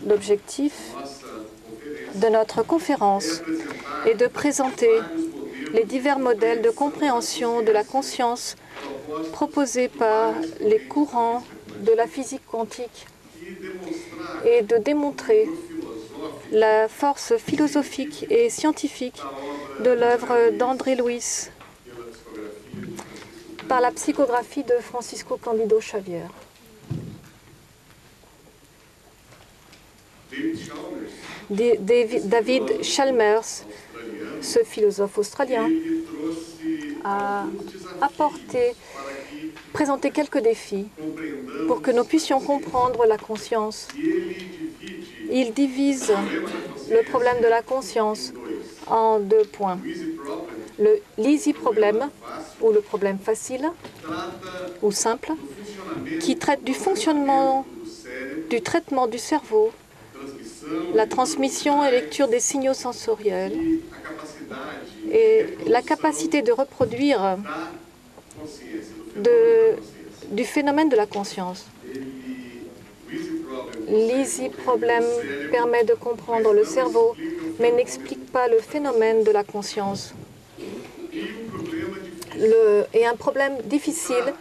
L'objectif de notre conférence est de présenter les divers modèles de compréhension de la conscience proposés par les courants de la physique quantique et de démontrer la force philosophique et scientifique de l'œuvre d'André Louis par la psychographie de Francisco Cândido Xavier. David Chalmers, ce philosophe australien, a présenté quelques défis pour que nous puissions comprendre la conscience. Il divise le problème de la conscience en deux points. L'easy problem, ou le problème facile ou simple, qui traite du fonctionnement, du traitement du cerveau, la transmission et lecture des signaux sensoriels et la capacité de reproduire du phénomène de la conscience. L'easy problem permet de comprendre le cerveau, mais n'explique pas le phénomène de la conscience. Et un problème difficile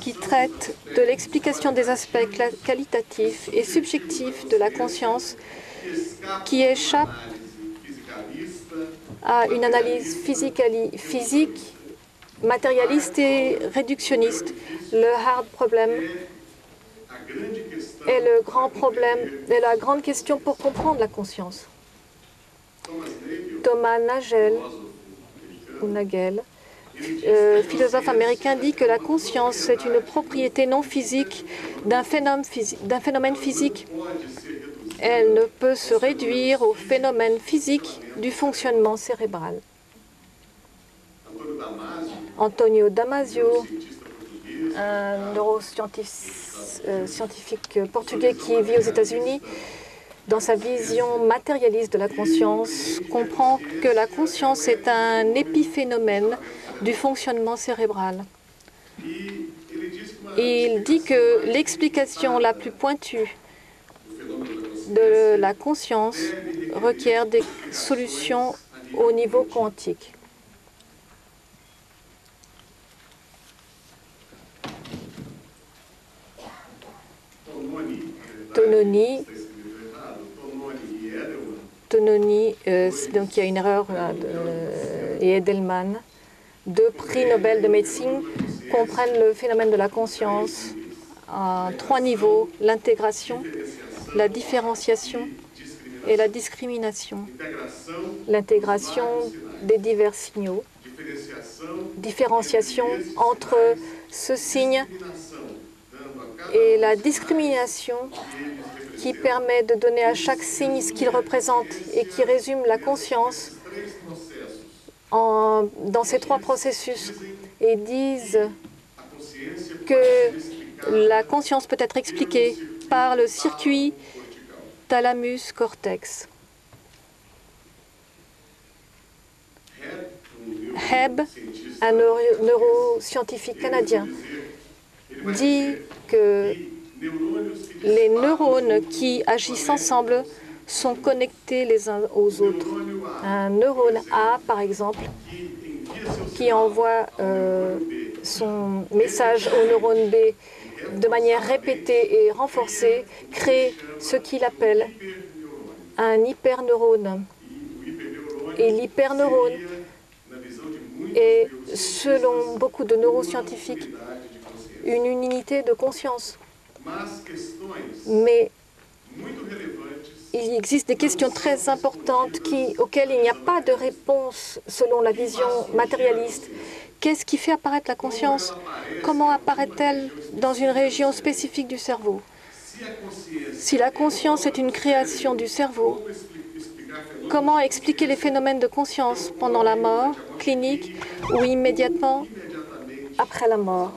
qui traite de l'explication des aspects qualitatifs et subjectifs de la conscience qui échappe à une analyse physique, matérialiste et réductionniste. Le hard problem est le grand problème et la grande question pour comprendre la conscience. Thomas Nagel, philosophe américain, dit que la conscience est une propriété non physique d'un phénomène physique. Elle ne peut se réduire au phénomène physique du fonctionnement cérébral. Antonio Damasio, un neuroscientifique portugais qui vit aux États-Unis, dans sa vision matérialiste de la conscience, comprend que la conscience est un épiphénomène du fonctionnement cérébral. Il dit que l'explication la plus pointue de la conscience requiert des solutions au niveau quantique. Tononi, donc il y a une erreur, et Edelman, deux prix Nobel de médecine, comprennent le phénomène de la conscience à trois niveaux: l'intégration, la différenciation et la discrimination. L'intégration des divers signaux, différenciation entre ce signe et la discrimination qui permet de donner à chaque signe ce qu'il représente et qui résume la conscience dans ces trois processus, et disent que la conscience peut être expliquée par le circuit thalamus-cortex. Hebb, un neuroscientifique canadien, dit que les neurones qui agissent ensemble sont connectés les uns aux autres. Un neurone A, par exemple, qui envoie son message au neurone B de manière répétée et renforcée, crée ce qu'il appelle un hyperneurone. Et l'hyperneurone est, selon beaucoup de neuroscientifiques, une unité de conscience. Mais il existe des questions très importantes auxquelles il n'y a pas de réponse selon la vision matérialiste. Qu'est-ce qui fait apparaître la conscience? Comment apparaît-elle dans une région spécifique du cerveau? Si la conscience est une création du cerveau, comment expliquer les phénomènes de conscience pendant la mort clinique ou immédiatement après la mort?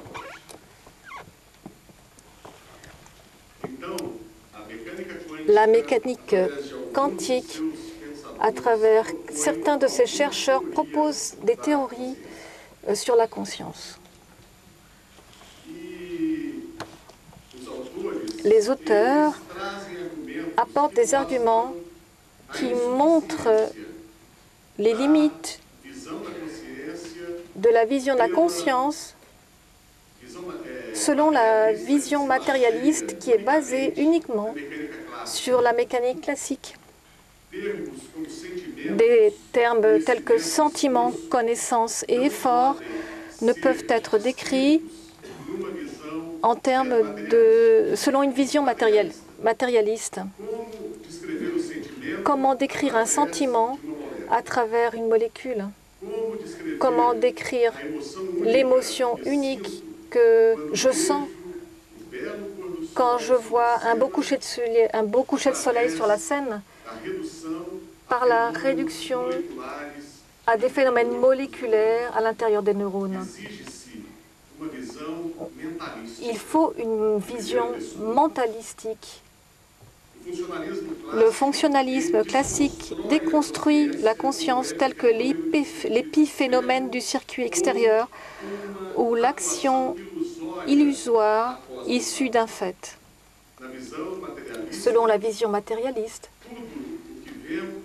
La mécanique quantique, à travers certains de ses chercheurs, propose des théories sur la conscience. Les auteurs apporte des arguments qui montrent les limites de la vision de la conscience selon la vision matérialiste qui est basée uniquement sur la mécanique classique. Des termes tels que sentiment, connaissance et effort ne peuvent être décrits en termes selon une vision matérialiste. Comment décrire un sentiment à travers une molécule? Comment décrire l'émotion unique que je sens quand je vois un beau coucher de soleil sur la Seine par la réduction à des phénomènes moléculaires à l'intérieur des neurones? Il faut une vision mentalistique. Le fonctionnalisme classique déconstruit la conscience telle que l'épiphénomène du circuit extérieur ou l'action illusoire issue d'un fait. Selon la vision matérialiste,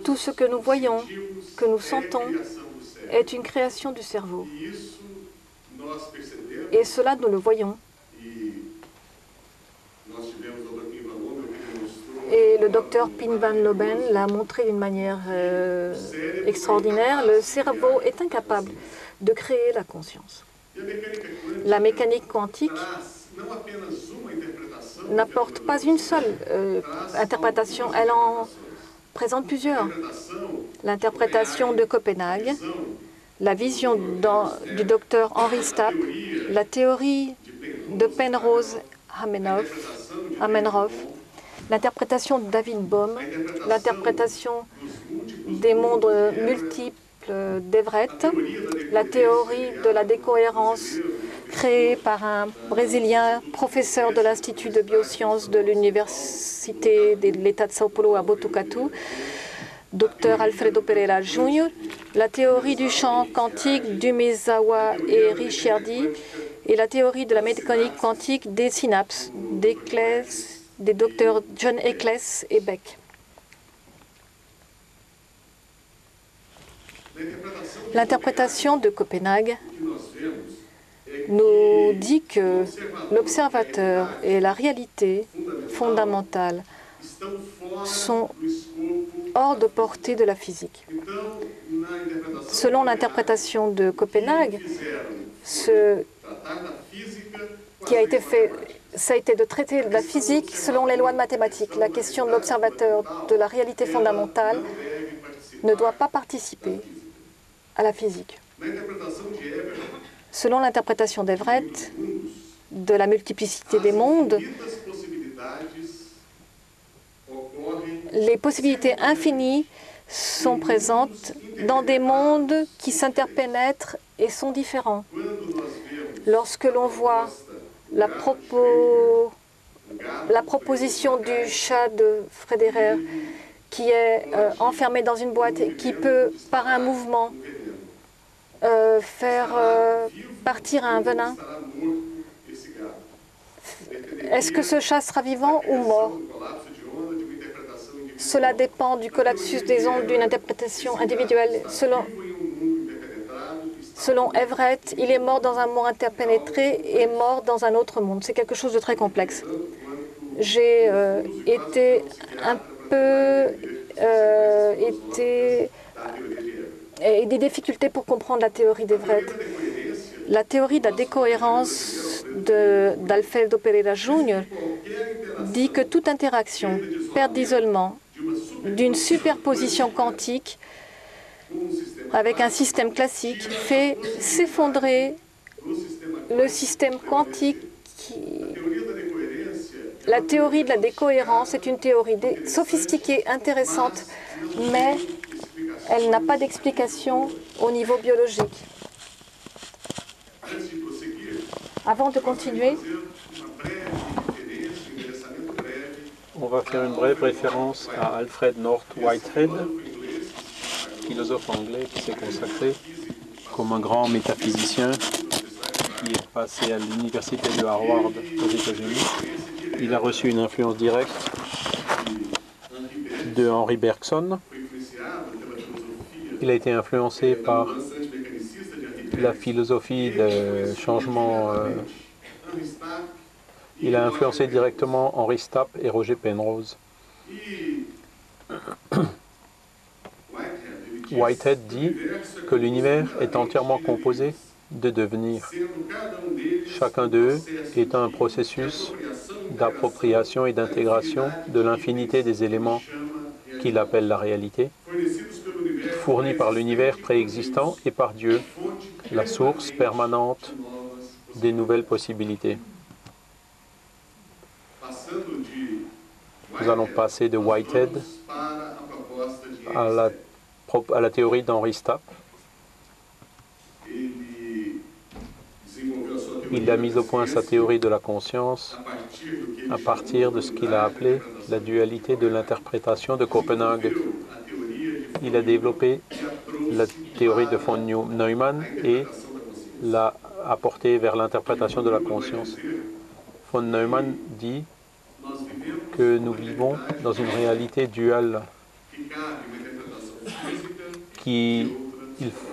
tout ce que nous voyons, que nous sentons, est une création du cerveau. Et cela, nous le voyons. Et le docteur Pim Van Loben l'a montré d'une manière extraordinaire. Le cerveau est incapable de créer la conscience. La mécanique quantique n'apporte pas une seule interprétation, elle en présente plusieurs. L'interprétation de Copenhague, la vision du docteur Henri Stapp, la théorie de Penrose-Hammenoff, l'interprétation de David Bohm, l'interprétation des mondes multiples d'Everett, la théorie de la décohérence créée par un Brésilien, professeur de l'Institut de biosciences de l'Université de l'État de Sao Paulo à Botucatu, Dr Alfredo Pereira Jr., la théorie du champ quantique d'Umezawa et Ricciardi et la théorie de la mécanique quantique des synapses des docteurs John Eccles et Beck. L'interprétation de Copenhague nous dit que l'observateur et la réalité fondamentale sont hors de portée de la physique. Selon l'interprétation de Copenhague, ce qui a été fait, ça a été de traiter la physique selon les lois de mathématiques. La question de l'observateur de la réalité fondamentale ne doit pas participer à la physique. Selon l'interprétation d'Everett, de la multiplicité des mondes, les possibilités infinies sont présentes dans des mondes qui s'interpénètrent et sont différents. Lorsque l'on voit la proposition du chat de Federer qui est enfermé dans une boîte et qui peut, par un mouvement, faire partir un venin, est-ce que ce chat sera vivant ou mort? Cela dépend du collapsus des ondes d'une interprétation individuelle. Selon Everett, il est mort dans un monde interpénétré et mort dans un autre monde. C'est quelque chose de très complexe. J'ai été un peu et des difficultés pour comprendre la théorie d'Everett. La théorie de la décohérence d'Alfredo Pereira Jr. dit que toute interaction, perte d'isolement, d'une superposition quantique avec un système classique fait s'effondrer le système quantique. La théorie de la décohérence est une théorie sophistiquée, intéressante, mais elle n'a pas d'explication au niveau biologique. Avant de continuer, on va faire une brève référence à Alfred North Whitehead, philosophe anglais qui s'est consacré comme un grand métaphysicien, qui est passé à l'université de Harvard aux États-Unis. Il a reçu une influence directe de Henri Bergson. Il a été influencé par la philosophie de changement. Il a influencé directement Henri Stapp et Roger Penrose. Whitehead dit que l'univers est entièrement composé de devenirs. Chacun d'eux est un processus d'appropriation et d'intégration de l'infinité des éléments qu'il appelle la réalité, fournis par l'univers préexistant et par Dieu, la source permanente des nouvelles possibilités. Nous allons passer de Whitehead à la théorie d'Henri Stapp. Il a mis au point sa théorie de la conscience à partir de ce qu'il a appelé la dualité de l'interprétation de Copenhague. Il a développé la théorie de von Neumann et l'a apportée vers l'interprétation de la conscience. Von Neumann dit que nous vivons dans une réalité duale, qu'il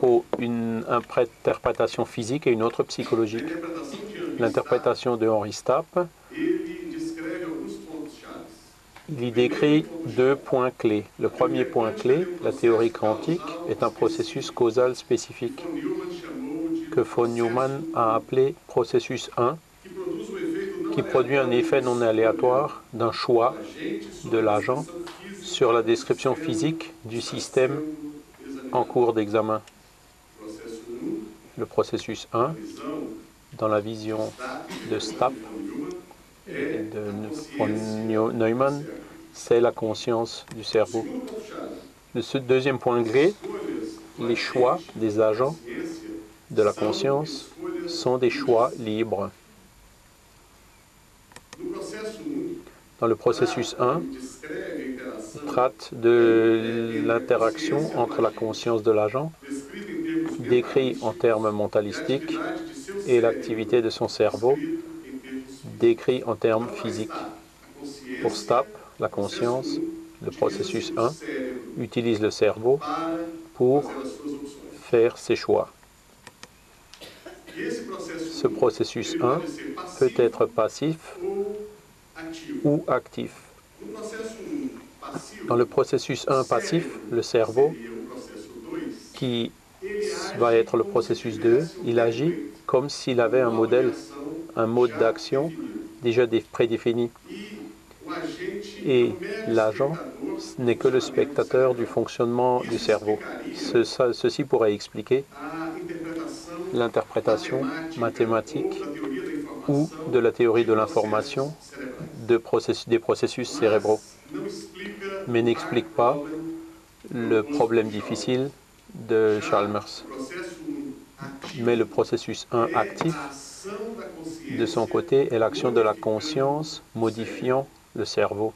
faut une interprétation physique et une autre psychologique. L'interprétation de Henri Stapp, il y décrit 2 points clés. Le premier point clé, la théorie quantique, est un processus causal spécifique que von Neumann a appelé processus 1, qui produit un effet non aléatoire d'un choix de l'agent sur la description physique du système en cours d'examen. Le processus 1, dans la vision de Stapp et de von Neumann, c'est la conscience du cerveau. Le deuxième point clé, les choix des agents de la conscience sont des choix libres. Dans le processus 1, on traite de l'interaction entre la conscience de l'agent, décrit en termes mentalistiques, et l'activité de son cerveau, décrit en termes physiques. Pour Stapp, la conscience, le processus 1, utilise le cerveau pour faire ses choix. Ce processus 1 peut être passif ou actif. Dans le processus 1 passif, le cerveau, qui va être le processus 2, il agit comme s'il avait un modèle, un mode d'action déjà prédéfini. Et l'agent n'est que le spectateur du fonctionnement du cerveau. Ceci pourrait expliquer l'interprétation mathématique ou de la théorie de l'information des processus cérébraux, mais n'explique pas le problème difficile de Chalmers. Mais le processus 1 actif, de son côté, est l'action de la conscience modifiant le cerveau.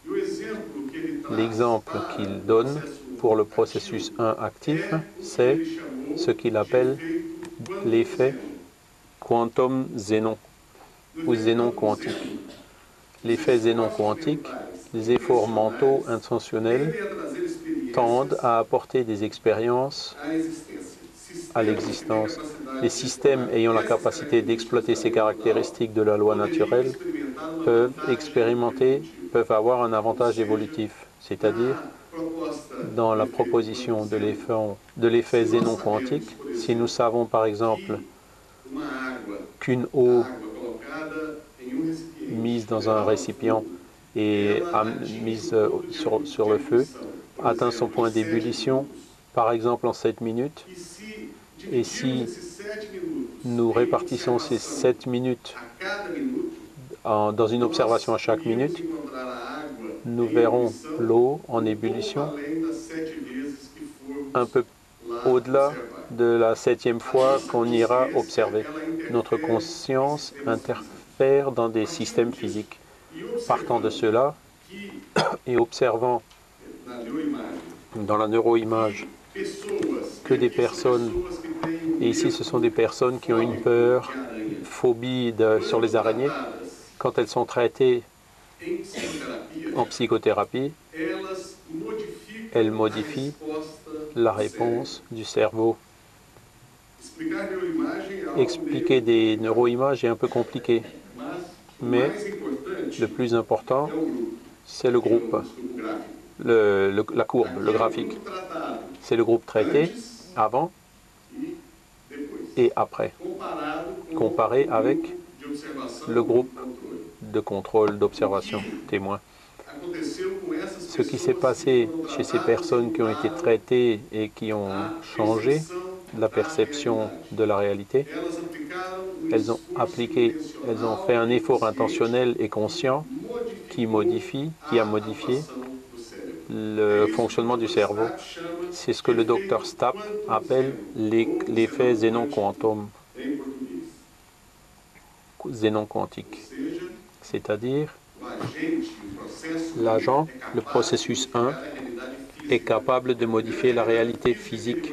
L'exemple qu'il donne pour le processus 1 actif, c'est ce qu'il appelle l'effet quantum xénon ou xénon quantique. L'effet xénon quantique, les efforts mentaux intentionnels tendent à apporter des expériences à l'existence. Les systèmes ayant la capacité d'exploiter ces caractéristiques de la loi naturelle peuvent avoir un avantage évolutif, c'est-à-dire, dans la proposition de l'effet xénon quantique, si nous savons par exemple qu'une eau mise dans un récipient et mise sur le feu atteint son point d'ébullition, par exemple en 7 minutes, et si nous répartissons ces 7 minutes dans une observation à chaque minute, nous verrons l'eau en ébullition un peu au-delà de la 7e fois qu'on ira observer. Notre conscience interfère dans des systèmes physiques. Partant de cela et observant dans la neuroimage que des personnes, et ici ce sont des personnes qui ont une peur, une phobie sur les araignées, quand elles sont traitées en psychothérapie, Elle modifie la réponse du cerveau. Expliquer des neuroimages est un peu compliqué, mais le plus important, c'est le groupe, la courbe, le graphique. C'est le groupe traité avant et après, comparé avec le groupe de contrôle, d'observation, témoin. Ce qui s'est passé chez ces personnes qui ont été traitées et qui ont changé la perception de la réalité, elles ont fait un effort intentionnel et conscient qui a modifié le fonctionnement du cerveau. C'est ce que le docteur Stapp appelle l'effet xénon quantique, c'est-à-dire l'agent, le processus 1, est capable de modifier la réalité physique.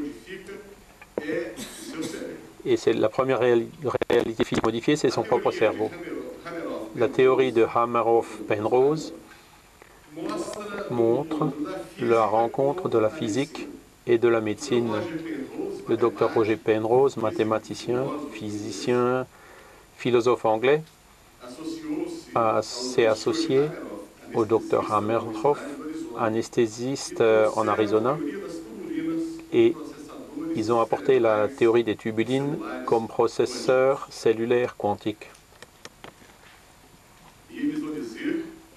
Et c'est la première réalité physique modifiée, c'est son propre cerveau. La théorie de Hameroff-Penrose montre la rencontre de la physique et de la médecine. Le docteur Roger Penrose, mathématicien, physicien, philosophe anglais, s'est associé au docteur Hameroff, anesthésiste en Arizona, et ils ont apporté la théorie des tubulines comme processeur cellulaire quantique.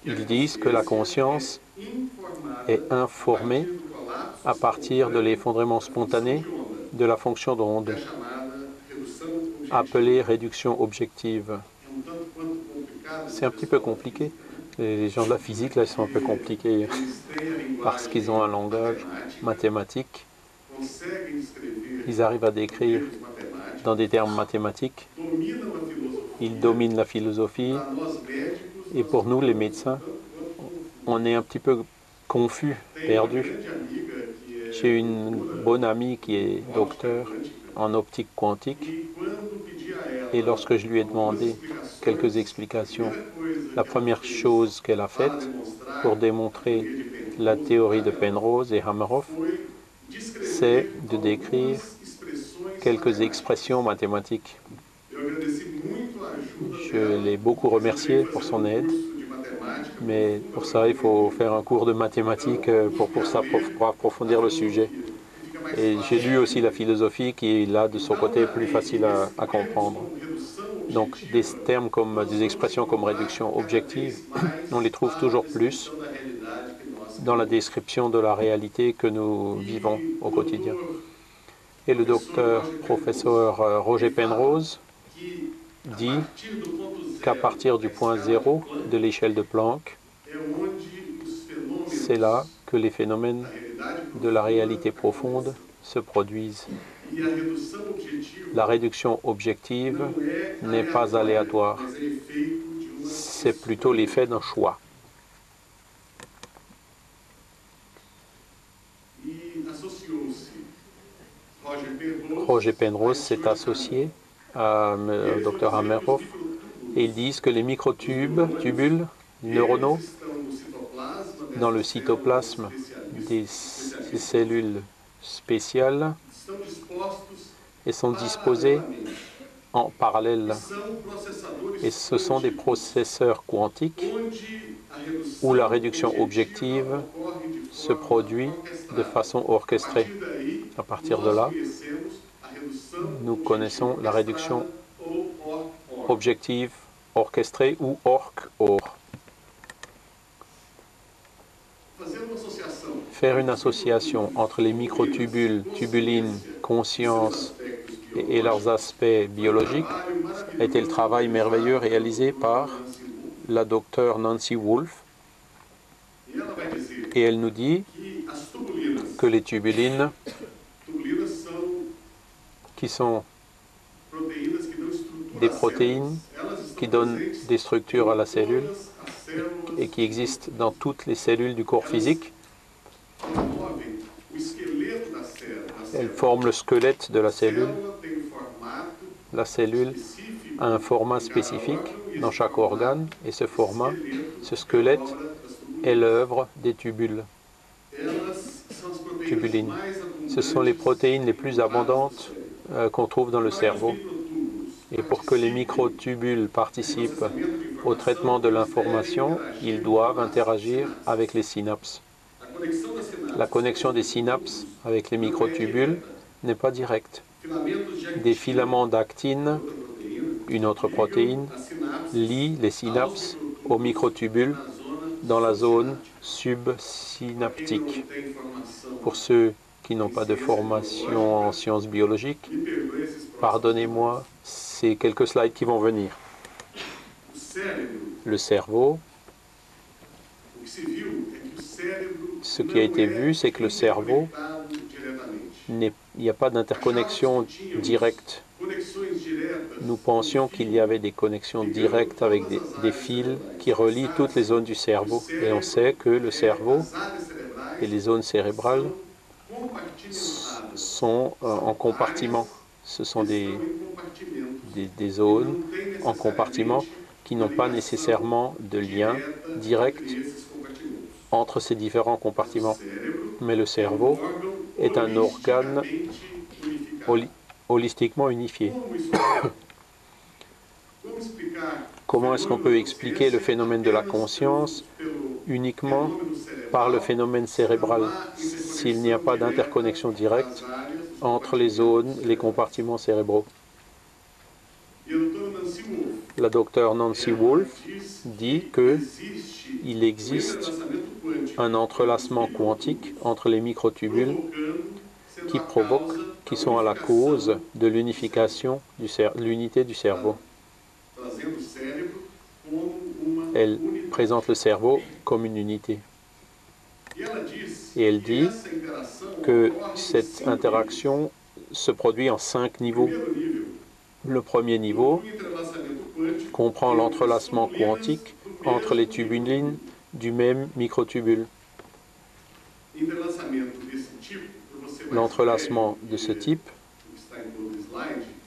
Ils disent que la conscience est informée à partir de l'effondrement spontané de la fonction d'onde, appelée réduction objective. C'est un petit peu compliqué. Les gens de la physique, là, ils sont un peu compliqués parce qu'ils ont un langage mathématique. Ils arrivent à décrire dans des termes mathématiques. Ils dominent la philosophie. Et pour nous, les médecins, on est un petit peu confus, perdus. J'ai une bonne amie qui est docteur en optique quantique. Et lorsque je lui ai demandé quelques explications, la première chose qu'elle a faite pour démontrer la théorie de Penrose et Hameroff, c'est de décrire quelques expressions mathématiques. Je l'ai beaucoup remercié pour son aide, mais pour ça, il faut faire un cours de mathématiques pour approfondir le sujet. Et j'ai lu aussi la philosophie qui est là, de son côté, plus facile à comprendre. Donc, des expressions comme réduction objective, on les trouve toujours plus dans la description de la réalité que nous vivons au quotidien. Et le professeur Roger Penrose dit qu'à partir du point zéro de l'échelle de Planck, c'est là que les phénomènes de la réalité profonde se produisent. La réduction objective n'est pas aléatoire, c'est plutôt l'effet d'un choix. Roger Penrose s'est associé à Dr Hameroff et ils disent que les microtubules neuronaux dans le cytoplasme des cellules spéciales et sont disposés en parallèle. Et ce sont des processeurs quantiques où la réduction objective se produit de façon orchestrée. À partir de là, nous connaissons la réduction objective orchestrée ou ORC-OR. Faire une association entre les microtubules, tubulines, conscience et leurs aspects biologiques a été le travail merveilleux réalisé par la docteure Nancy Wolfe. Et elle nous dit que les tubulines, qui sont des protéines qui donnent des structures à la cellule et qui existent dans toutes les cellules du corps physique, elles forment le squelette de la cellule. La cellule a un format spécifique dans chaque organe et ce format, ce squelette, est l'œuvre des tubules. microtubulines. Ce sont les protéines les plus abondantes qu'on trouve dans le cerveau. Et pour que les microtubules participent au traitement de l'information, ils doivent interagir avec les synapses. La connexion des synapses avec les microtubules n'est pas directe. Des filaments d'actine, une autre protéine, lient les synapses aux microtubules dans la zone subsynaptique. Pour ceux qui n'ont pas de formation en sciences biologiques, pardonnez-moi, c'est quelques slides qui vont venir. Le cerveau, ce qui a été vu, c'est que le cerveau, il n'y a pas d'interconnexion directe. Nous pensions qu'il y avait des connexions directes avec des fils qui relient toutes les zones du cerveau. Et on sait que le cerveau et les zones cérébrales sont en compartiments. Ce sont des zones en compartiments qui n'ont pas nécessairement de lien direct entre ces différents compartiments. Mais le cerveau est un organe holistiquement unifié. Comment est-ce qu'on peut expliquer le phénomène de la conscience uniquement par le phénomène cérébral s'il n'y a pas d'interconnexion directe entre les zones, les compartiments cérébraux? La docteure Nancy Wolfe dit qu'il existe un entrelacement quantique entre les microtubules qui sont à la cause de l'unification de l'unité du cerveau. Elle présente le cerveau comme une unité. Et elle dit que cette interaction se produit en 5 niveaux. Le premier niveau comprend l'entrelacement quantique entre les tubulines du même microtubule. L'entrelacement de ce type,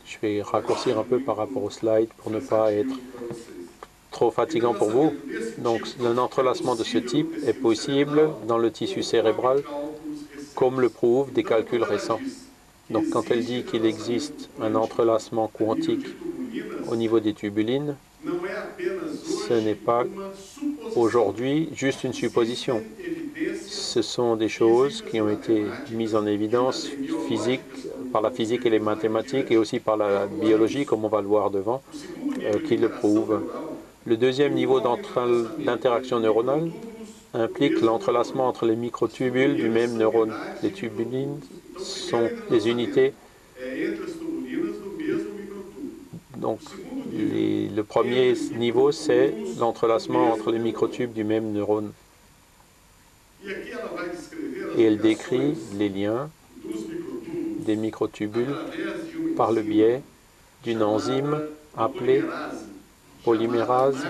je vais raccourcir un peu par rapport au slide pour ne pas être trop fatigant pour vous. Donc, un entrelacement de ce type est possible dans le tissu cérébral, comme le prouvent des calculs récents. Donc, quand elle dit qu'il existe un entrelacement quantique au niveau des tubulines, ce n'est pas aujourd'hui juste une supposition. Ce sont des choses qui ont été mises en évidence par la physique et les mathématiques et aussi par la biologie, comme on va le voir devant, qui le prouvent. Le deuxième niveau d'interaction neuronale implique l'entrelacement entre les microtubules du même neurone. Les tubulines sont des unités. Donc, le premier niveau, c'est l'entrelacement entre les microtubes du même neurone. Et elle décrit les liens des microtubules par le biais d'une enzyme appelée polymérase,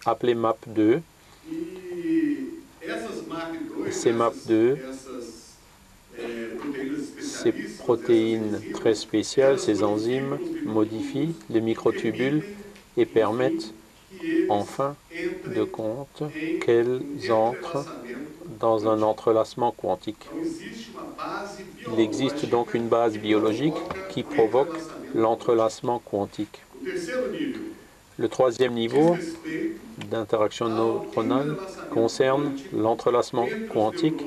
appelée MAP2. Ces MAP2, ces protéines très spéciales, ces enzymes, modifient les microtubules et permettent, en fin de compte, qu'elles entrent dans un entrelacement quantique. Il existe donc une base biologique qui provoque l'entrelacement quantique. Le troisième niveau d'interaction neuronale concerne l'entrelacement quantique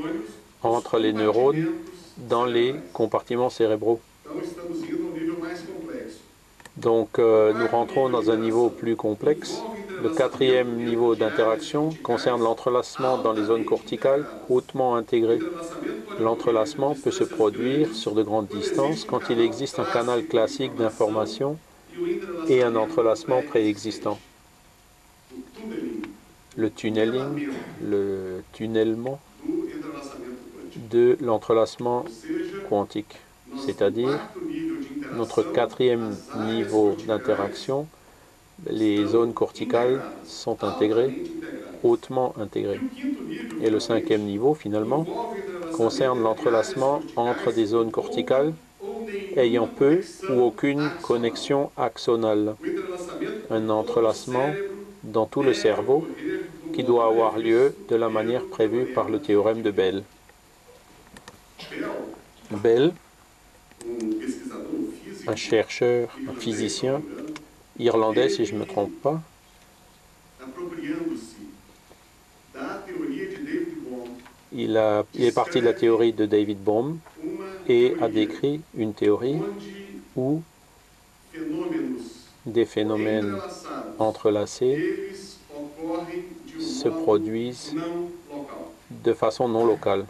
entre les neurones dans les compartiments cérébraux. Donc, nous rentrons dans un niveau plus complexe. Le quatrième niveau d'interaction concerne l'entrelacement dans les zones corticales hautement intégrées. L'entrelacement peut se produire sur de grandes distances quand il existe un canal classique d'information et un entrelacement préexistant. Le tunneling, le tunnellement de l'entrelacement quantique, c'est-à-dire notre quatrième niveau d'interaction, les zones corticales sont intégrées, hautement intégrées. Et le cinquième niveau, finalement, concerne l'entrelacement entre des zones corticales ayant peu ou aucune connexion axonale. Un entrelacement dans tout le cerveau qui doit avoir lieu de la manière prévue par le théorème de Bell. Bell, un chercheur, un physicien irlandais, si je ne me trompe pas, il est parti de la théorie de David Bohm et a décrit une théorie où des phénomènes entrelacés se produisent de façon non locale.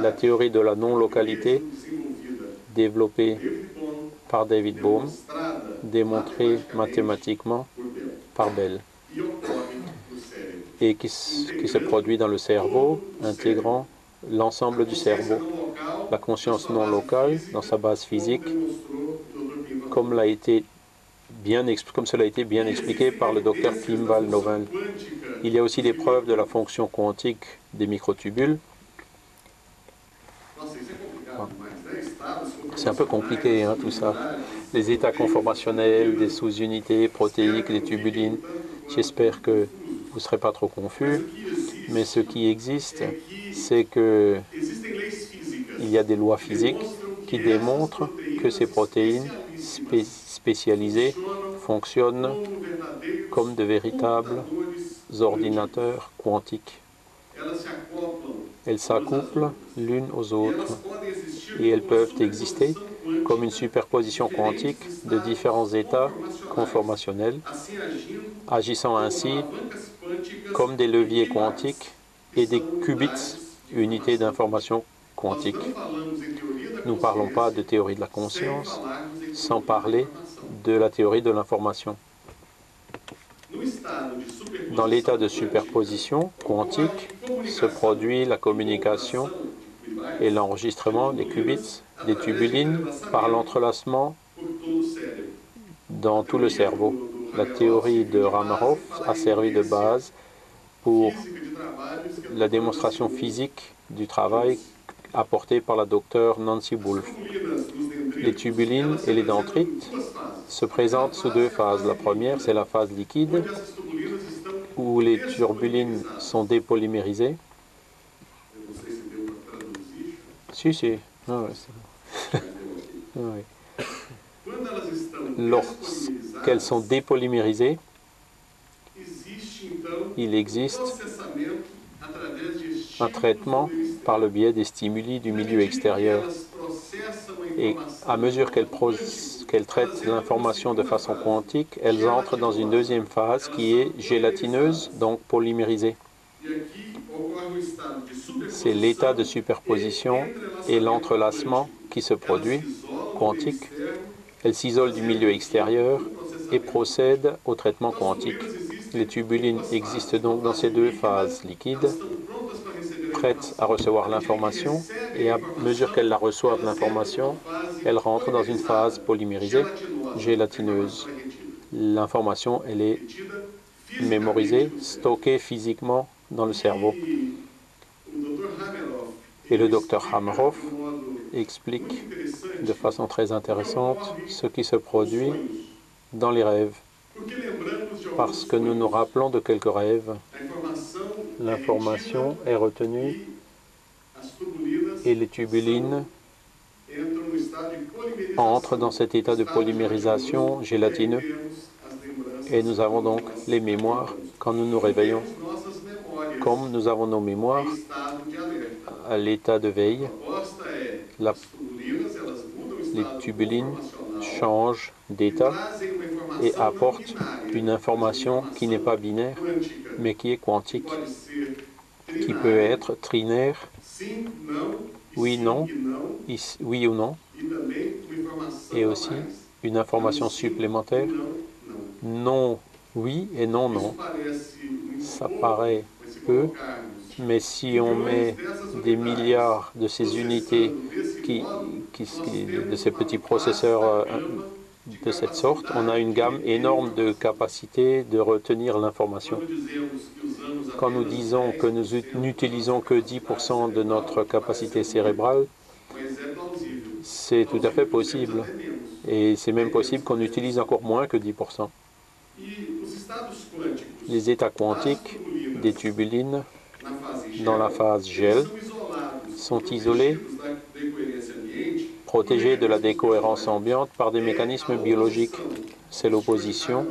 La théorie de la non-localité, développée par David Bohm, démontrée mathématiquement par Bell, et qui se produit dans le cerveau, intégrant l'ensemble du cerveau. La conscience non locale, dans sa base physique, comme cela a été bien expliqué par le docteur Kimball Novell. Il y a aussi des preuves de la fonction quantique des microtubules. C'est un peu compliqué, hein, tout ça. Les états conformationnels, des sous-unités protéiques, des tubulines. J'espère que vous ne serez pas trop confus. Mais ce qui existe, c'est que il y a des lois physiques qui démontrent que ces protéines spécialisées fonctionnent comme de véritables ordinateurs quantiques. Elles s'accouplent l'une aux autres et elles peuvent exister comme une superposition quantique de différents états conformationnels, agissant ainsi comme des leviers quantiques et des qubits, unités d'information quantique. Nous ne parlons pas de théorie de la conscience sans parler de la théorie de l'information. Dans l'état de superposition quantique se produit la communication et l'enregistrement des qubits, des tubulines, par l'entrelacement dans tout le cerveau. La théorie de Ramarov a servi de base pour la démonstration physique du travail apporté par la docteure Nancy Wolfe. Les tubulines et les dendrites se présentent sous deux phases. La première, c'est la phase liquide, où les tubulines sont dépolymérisées. Si. Ah ouais, c'est bon. Ah ouais. Lorsqu'elles sont dépolymérisées, il existe un traitement par le biais des stimuli du milieu extérieur. Et à mesure qu'elles traitent l'information de façon quantique, elles entrent dans une deuxième phase qui est gélatineuse, donc polymérisée. C'est l'état de superposition et l'entrelacement qui se produit, quantique. Elles s'isolent du milieu extérieur et procèdent au traitement quantique. Les tubulines existent donc dans ces deux phases liquides, prêtes à recevoir l'information, et à mesure qu'elles la reçoivent l'information, elles rentrent dans une phase polymérisée, gélatineuse. L'information, elle est mémorisée, stockée physiquement dans le cerveau. Et le docteur Hameroff explique de façon très intéressante ce qui se produit dans les rêves. Parce que nous nous rappelons de quelques rêves, l'information est retenue et les tubulines entrent dans cet état de polymérisation gélatineux. Et nous avons donc les mémoires quand nous nous réveillons. Comme nous avons nos mémoires à l'état de veille, les tubulines changent d'état et apportent une information qui n'est pas binaire, mais qui est quantique, qui peut être trinaire, oui, non, oui ou non, et aussi une information supplémentaire, non, oui et non, non. Ça paraît peu, mais si on met des milliards de ces unités, de ces petits processeurs de cette sorte, on a une gamme énorme de capacités de retenir l'information. Quand nous disons que nous n'utilisons que 10% de notre capacité cérébrale, c'est tout à fait possible. Et c'est même possible qu'on utilise encore moins que 10%. Les états quantiques des tubulines dans la phase gel sont isolés protégé de la décohérence ambiante par des mécanismes biologiques. C'est l'opposition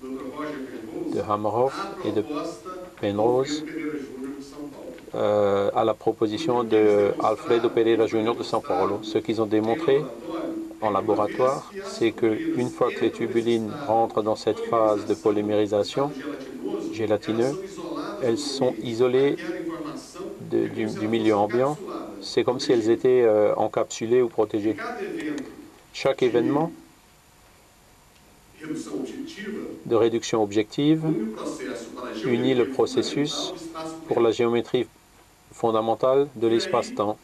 de Hameroff et de Penrose à la proposition de Alfredo Pereira Jr. de São Paulo. Ce qu'ils ont démontré en laboratoire, c'est qu'une fois que les tubulines rentrent dans cette phase de polymérisation gélatineux, elles sont isolées du milieu ambiant. C'est comme si elles étaient encapsulées ou protégées. Chaque événement de réduction objective unit le processus pour la géométrie fondamentale de l'espace-temps.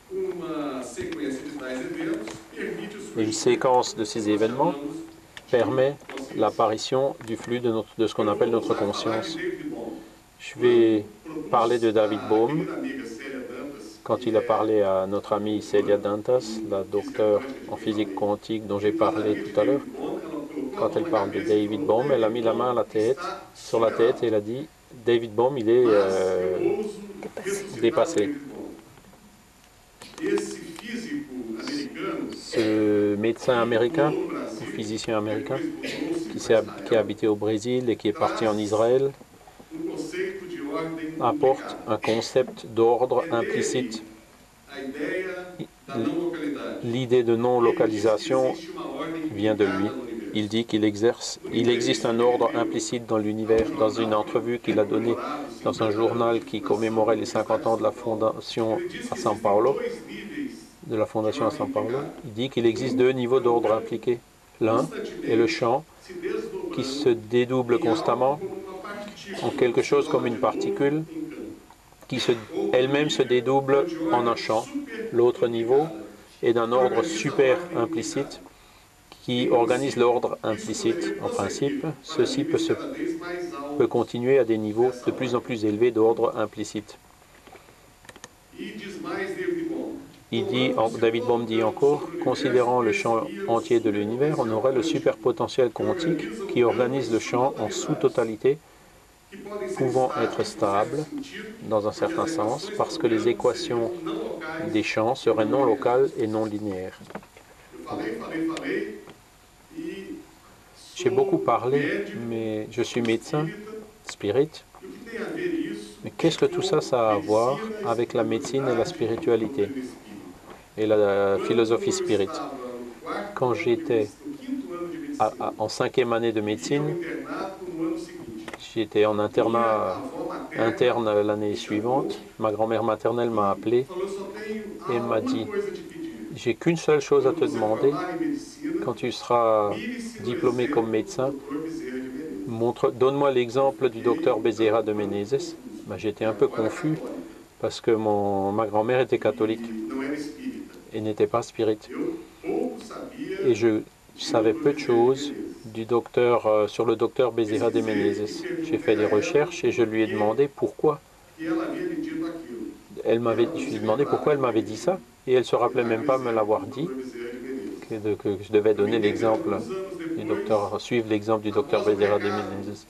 Une séquence de ces événements permet l'apparition du flux de ce qu'on appelle notre conscience. Je vais parler de David Bohm. Quand il a parlé à notre amie Célia Dantas, la docteure en physique quantique dont j'ai parlé tout à l'heure, quand elle parle de David Bohm, elle a mis la main à la tête, sur la tête et elle a dit « David Bohm, il est dépassé ». Ce médecin américain, ou physicien américain, qui a habité au Brésil et qui est parti en Israël, apporte un concept d'ordre implicite. L'idée de non-localisation vient de lui. Il dit qu'il existe un ordre implicite dans l'univers. Dans une entrevue qu'il a donnée dans un journal qui commémorait les 50 ans de la fondation à São Paulo, il dit qu'il existe deux niveaux d'ordre impliqués. L'un est le champ qui se dédouble constamment en quelque chose comme une particule qui elle-même se dédouble en un champ. L'autre niveau est d'un ordre super implicite qui organise l'ordre implicite. En principe, ceci peut continuer à des niveaux de plus en plus élevés d'ordre implicite. David Bohm dit encore, considérant le champ entier de l'univers, on aurait le superpotentiel quantique qui organise le champ en sous-totalité, pouvant être stable dans un certain sens, parce que les équations des champs seraient non locales et non linéaires. J'ai beaucoup parlé, mais je suis médecin, spirit. Mais qu'est-ce que tout ça, a à voir avec la médecine et la spiritualité et la philosophie spirit? Quand j'étais en 5e année de médecine, j'étais en internat interne l'année suivante. Ma grand-mère maternelle m'a appelé et m'a dit « J'ai qu'une seule chose à te demander. Quand tu seras diplômé comme médecin, donne-moi l'exemple du docteur Bezerra de Menezes. » J'étais un peu confus parce que ma grand-mère était catholique et n'était pas spirit. Et je savais peu de choses sur le docteur Bezerra de Menezes. J'ai fait des recherches et je lui ai demandé pourquoi. Je lui ai demandé pourquoi elle m'avait dit ça et elle ne se rappelait même pas me l'avoir dit, que je devais donner l'exemple suivre l'exemple du docteur Bezerra de Menezes.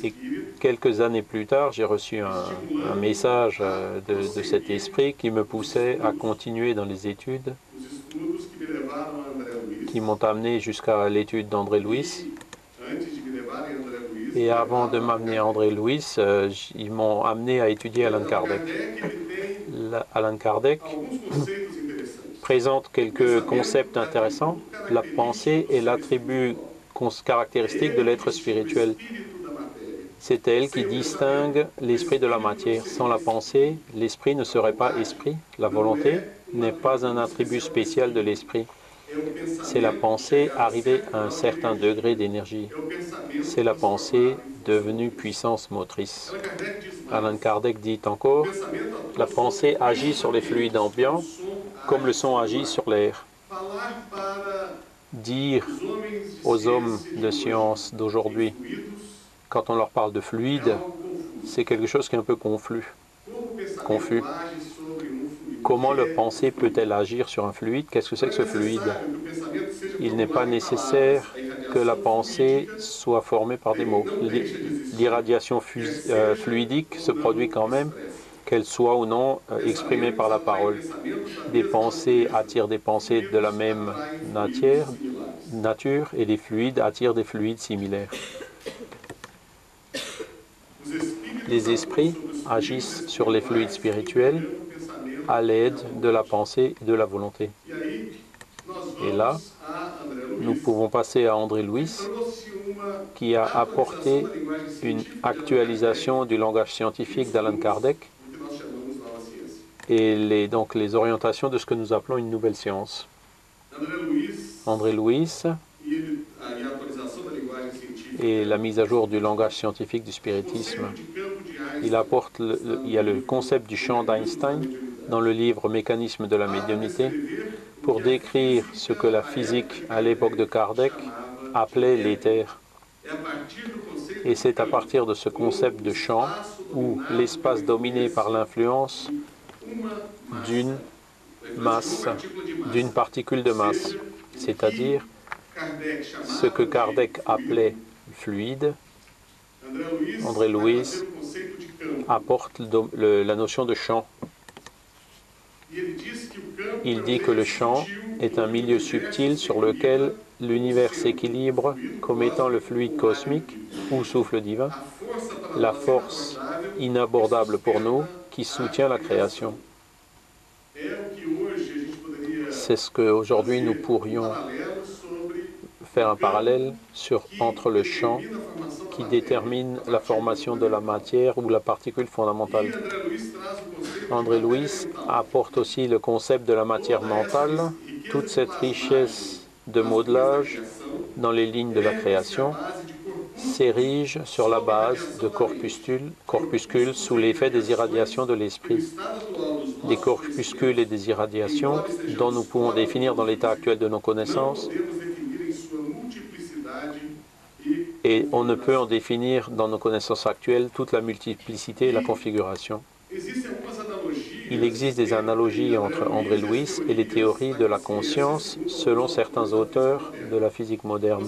Et quelques années plus tard, j'ai reçu un message de cet esprit qui me poussait à continuer dans les études, qui m'ont amené jusqu'à l'étude d'André Louis. Et avant de m'amener à André Louis, ils m'ont amené à étudier Allan Kardec. Allan Kardec présente quelques concepts intéressants. La pensée est l'attribut caractéristique de l'être spirituel. C'est elle qui distingue l'esprit de la matière. Sans la pensée, l'esprit ne serait pas esprit. La volonté n'est pas un attribut spécial de l'esprit. C'est la pensée arrivée à un certain degré d'énergie. C'est la pensée devenue puissance motrice. Allan Kardec dit encore, la pensée agit sur les fluides ambiants comme le son agit sur l'air. Dire aux hommes de science d'aujourd'hui, quand on leur parle de fluide, c'est quelque chose qui est un peu confus. Comment la pensée peut-elle agir sur un fluide? Qu'est-ce que c'est que ce fluide? Il n'est pas nécessaire que la pensée soit formée par des mots. L'irradiation fluidique se produit quand même, qu'elles soient ou non exprimées par la parole. Des pensées attirent des pensées de la même nature et les fluides attirent des fluides similaires. Les esprits agissent sur les fluides spirituels à l'aide de la pensée et de la volonté. Et là, nous pouvons passer à André Louis, qui a apporté une actualisation du langage scientifique d'Allan Kardec et donc les orientations de ce que nous appelons une nouvelle science. André Louis et la mise à jour du langage scientifique du spiritisme. Il y a le concept du champ d'Einstein dans le livre Mécanisme de la médiumnité pour décrire ce que la physique à l'époque de Kardec appelait l'éther. Et c'est à partir de ce concept de champ où l'espace dominé par l'influence d'une masse, d'une particule de masse, c'est-à-dire ce que Kardec appelait fluide, André Louis apporte la notion de champ. Il dit que le champ est un milieu subtil sur lequel l'univers s'équilibre comme étant le fluide cosmique ou souffle divin, la force inabordable pour nous qui soutient la création. C'est ce qu'aujourd'hui nous pourrions faire un parallèle entre le champ qui détermine la formation de la matière ou la particule fondamentale. André Louis apporte aussi le concept de la matière mentale, toute cette richesse de modelage dans les lignes de la création s'érige sur la base de corpuscules sous l'effet des irradiations de l'esprit. Des corpuscules et des irradiations dont nous pouvons définir dans l'état actuel de nos connaissances et on ne peut en définir dans nos connaissances actuelles toute la multiplicité et la configuration. Il existe des analogies entre André Louis et les théories de la conscience selon certains auteurs de la physique moderne.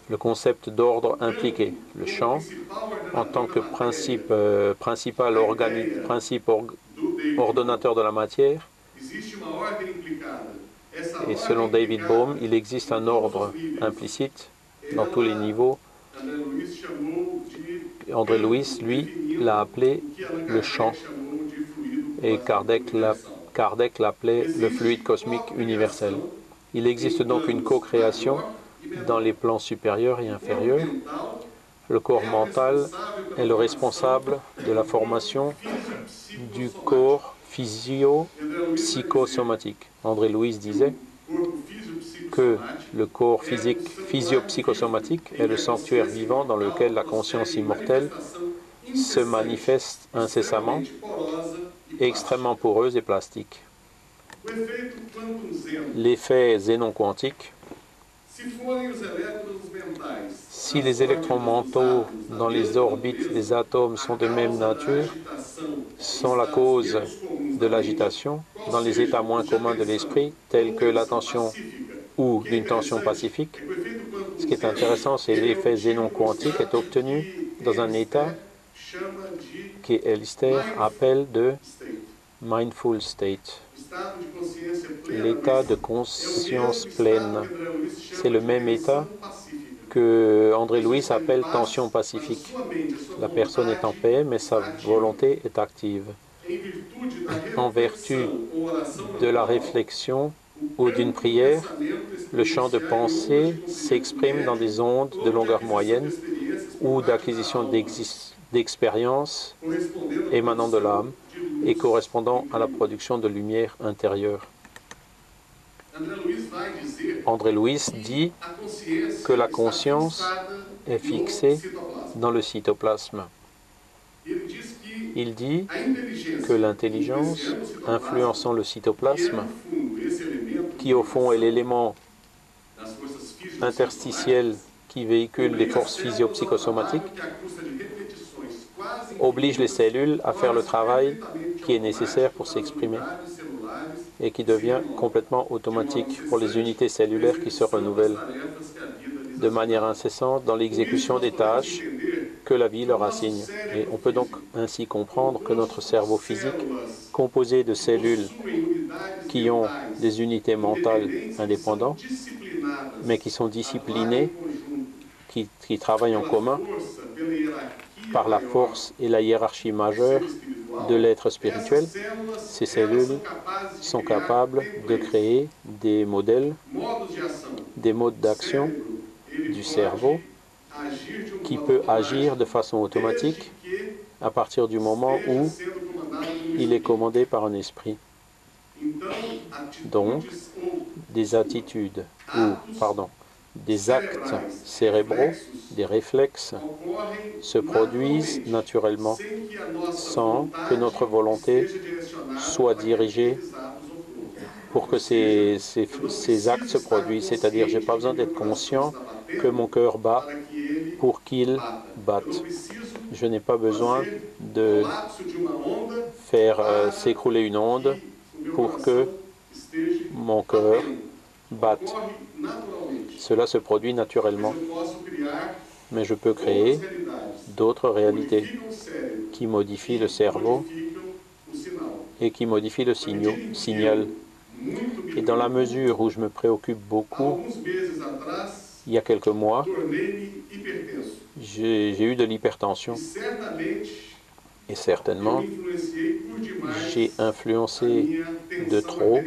Le concept d'ordre impliqué, le champ, en tant que principe ordonnateur de la matière, et selon David Bohm, il existe un ordre implicite dans tous les niveaux. André Louis, lui, l'a appelé le champ, et Kardec l'appelait le fluide cosmique universel. Il existe donc une co-création dans les plans supérieurs et inférieurs. Le corps mental est le responsable de la formation du corps physio-psychosomatique. André Louis disait que le corps physique physio-psychosomatique est le sanctuaire vivant dans lequel la conscience immortelle se manifeste incessamment, extrêmement poreuse et plastique. L'effet Zénon quantique. Si les électrons mentaux dans les orbites des atomes sont de même nature, sont la cause de l'agitation dans les états moins communs de l'esprit, tels que l'attention ou d'une tension pacifique. Ce qui est intéressant, c'est l'effet Zénon quantique est obtenu dans un état qu'Ellister appelle de mindful state, l'état de conscience pleine. C'est le même état que André Louis appelle tension pacifique. La personne est en paix, mais sa volonté est active. En vertu de la réflexion ou d'une prière, le champ de pensée s'exprime dans des ondes de longueur moyenne ou d'acquisition d'expériences émanant de l'âme et correspondant à la production de lumière intérieure. André Louis dit que la conscience est fixée dans le cytoplasme. Il dit que l'intelligence influençant le cytoplasme, qui au fond est l'élément interstitiel qui véhicule les forces physio-psychosomatiques, oblige les cellules à faire le travail qui est nécessaire pour s'exprimer et qui devient complètement automatique pour les unités cellulaires qui se renouvellent de manière incessante dans l'exécution des tâches que la vie leur assigne. Et on peut donc ainsi comprendre que notre cerveau physique, composé de cellules qui ont des unités mentales indépendantes, mais qui sont disciplinées, qui travaillent en commun par la force et la hiérarchie majeure de l'être spirituel, ces cellules sont capables de créer des modèles, des modes d'action du cerveau qui peut agir de façon automatique à partir du moment où il est commandé par un esprit. Donc, des attitudes, des actes cérébraux, des réflexes se produisent naturellement sans que notre volonté soit dirigée pour que ces actes se produisent. C'est-à-dire, je n'ai pas besoin d'être conscient que mon cœur bat pour qu'il batte. Je n'ai pas besoin de faire s'écrouler une onde pour que mon cœur batte. Cela se produit naturellement. Mais je peux créer d'autres réalités qui modifient le cerveau et qui modifient le signal. Et dans la mesure où je me préoccupe beaucoup, il y a quelques mois, j'ai eu de l'hypertension. Et certainement, j'ai influencé de trop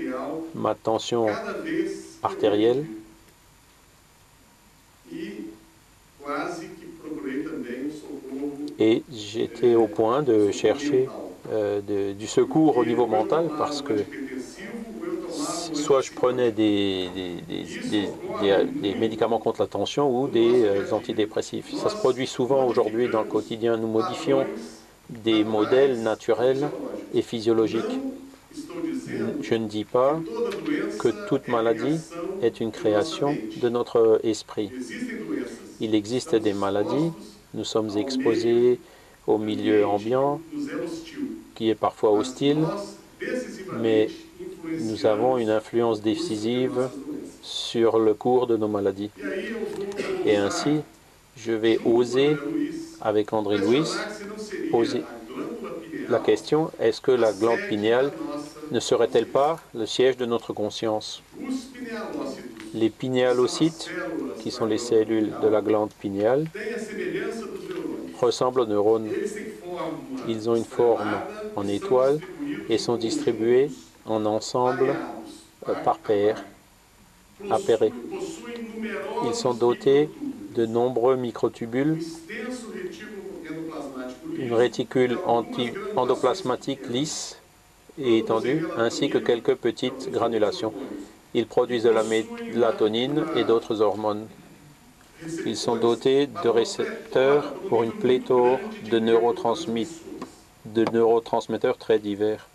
ma tension artérielle et j'étais au point de chercher du secours au niveau mental parce que soit je prenais des médicaments contre la tension ou des antidépressifs. Ça se produit souvent aujourd'hui dans le quotidien. Nous modifions des modèles naturels et physiologiques. Je ne dis pas que toute maladie est une création de notre esprit. Il existe des maladies, nous sommes exposés au milieu ambiant qui est parfois hostile, mais nous avons une influence décisive sur le cours de nos maladies. Et ainsi, je vais oser, avec André Louis, poser la question, est-ce que la glande pinéale ne serait-elle pas le siège de notre conscience? Les pinéalocytes, qui sont les cellules de la glande pinéale, ressemblent aux neurones. Ils ont une forme en étoile et sont distribués en ensemble par paires, appairés. Ils sont dotés de nombreux microtubules, une réticule endoplasmatique lisse et étendue, ainsi que quelques petites granulations. Ils produisent de la mélatonine et d'autres hormones. Ils sont dotés de récepteurs pour une pléthore de neurotransmetteurs très divers.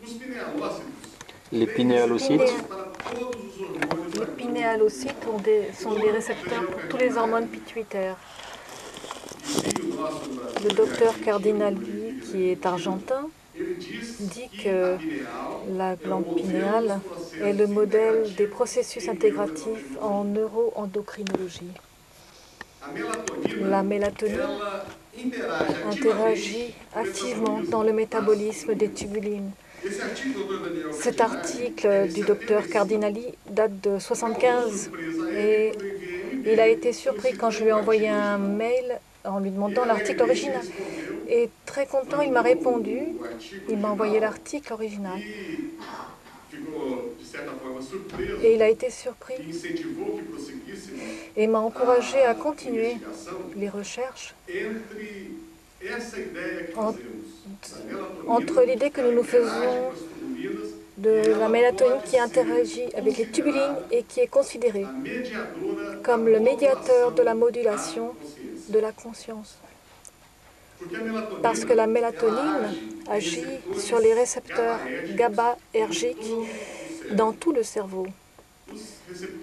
Les pinéalocytes sont des récepteurs pour tous les hormones pituitaires. Le docteur Cardinali, qui est argentin, dit que la glande pinéale est le modèle des processus intégratifs en neuroendocrinologie. La mélatonine interagit activement dans le métabolisme des tubulines. Cet article du docteur Cardinali date de 1975 et il a été surpris quand je lui ai envoyé un mail en lui demandant l'article original. Et très content, il m'a répondu, il m'a envoyé l'article original. Et il a été surpris et m'a encouragé à continuer les recherches entre l'idée que nous faisons de la mélatonine qui interagit avec les tubulines et qui est considérée comme le médiateur de la modulation de la conscience. Parce que la mélatonine agit sur les récepteurs GABAergiques dans tout le cerveau.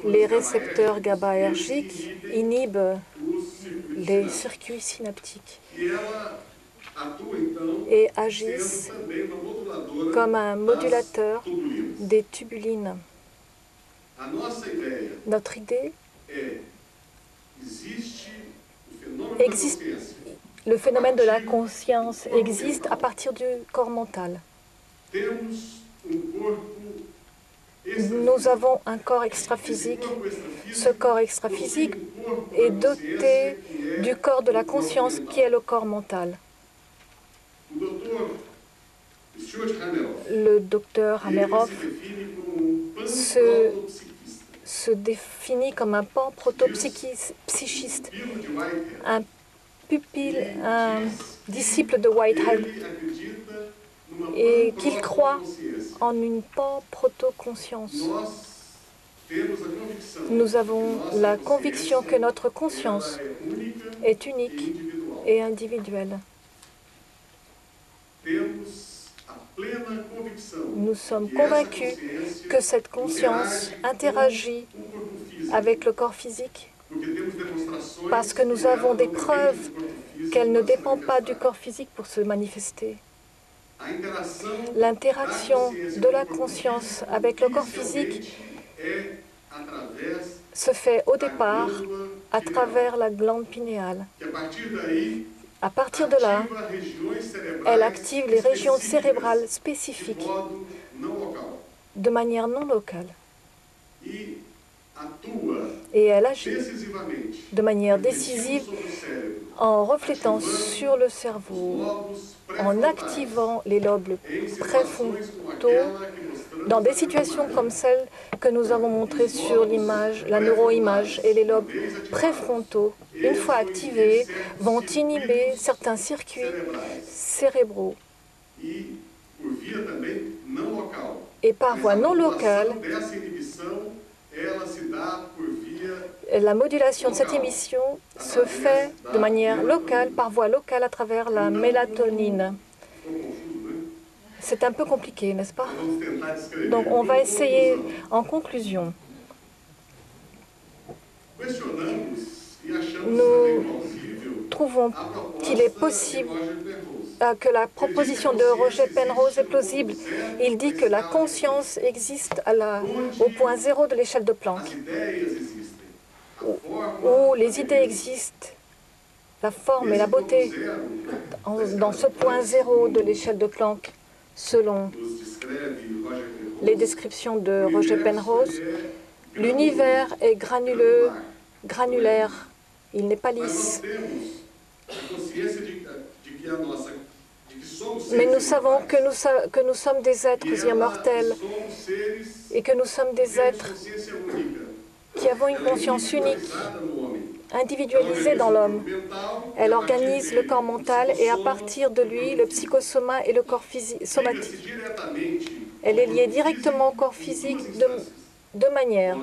Les récepteurs GABAergiques inhibent les circuits synaptiques et agissent comme un modulateur des tubulines. Notre idée le phénomène de la conscience existe à partir du corps mental. Nous avons un corps extraphysique. Ce corps extraphysique est doté du corps de la conscience qui est le corps mental. Le docteur Hameroff se définit comme un pan-proto-psychiste, un pupille, un disciple de Whitehead, et qu'il croit en une pan-proto-conscience. Nous avons la conviction que notre conscience est unique et individuelle. Nous sommes convaincus que cette conscience interagit avec le corps physique parce que nous avons des preuves qu'elle ne dépend pas du corps physique pour se manifester. L'interaction de la conscience avec le corps physique se fait au départ à travers la glande pinéale. À partir de là, elle active les régions cérébrales spécifiques de manière non locale. Et elle agit de manière décisive en reflétant sur le cerveau, en activant les lobes préfrontaux dans des situations comme celles que nous avons montrées sur l'image, la neuroimage, et les lobes préfrontaux, une fois activés, vont inhiber certains circuits cérébraux. Et par voie non locale, la modulation de cette émission se fait de manière locale, par voie locale, à travers la mélatonine. C'est un peu compliqué, n'est-ce pas? Donc, on va essayer en conclusion. Nous trouvons qu'il est possible que la proposition de Roger Penrose est plausible. Il dit que la conscience existe au point zéro de l'échelle de Planck, où les idées existent, la forme et la beauté, dans ce point zéro de l'échelle de Planck, selon les descriptions de Roger Penrose. L'univers est granulaire, il n'est pas lisse. Mais nous savons que nous sommes des êtres immortels et que nous sommes des êtres qui avons une conscience unique, individualisée dans l'homme. Elle organise le corps mental et à partir de lui, le psychosoma et le corps somatique. Elle est liée directement au corps physique de deux manières.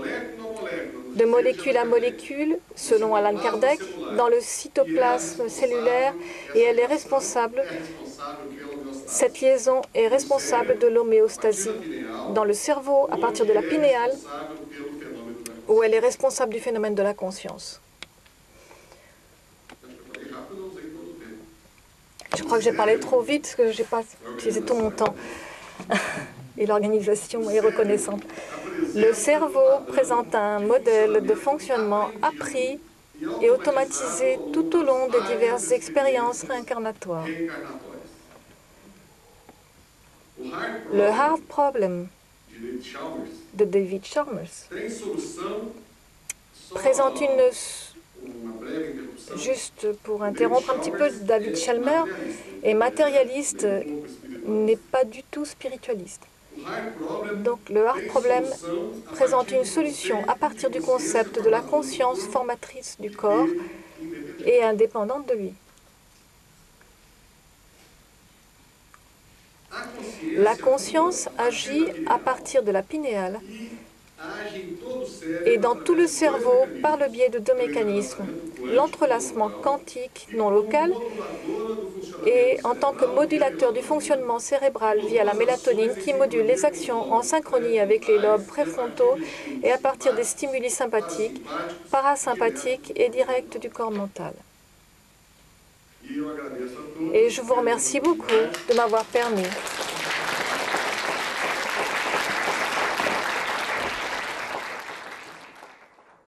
De molécule à molécule, selon Allan Kardec, dans le cytoplasme cellulaire, et elle est responsable, cette liaison est responsable de l'homéostasie dans le cerveau à partir de la pinéale, où elle est responsable du phénomène de la conscience. Je crois que j'ai parlé trop vite, parce que je n'ai pas utilisé tout mon temps. Et l'organisation est reconnaissante. Le cerveau présente un modèle de fonctionnement appris et automatisé tout au long des diverses expériences réincarnatoires. Le Heart Problem de David Chalmers présente juste pour interrompre un petit peu, David Chalmers est matérialiste, n'est pas du tout spiritualiste. Donc le Heart Problem présente une solution à partir du concept de la conscience formatrice du corps et indépendante de lui. La conscience agit à partir de la pinéale et dans tout le cerveau par le biais de deux mécanismes, l'entrelacement quantique non local et en tant que modulateur du fonctionnement cérébral via la mélatonine qui module les actions en synchronie avec les lobes préfrontaux et à partir des stimuli sympathiques, parasympathiques et directs du corps mental. Et je vous remercie beaucoup de m'avoir permis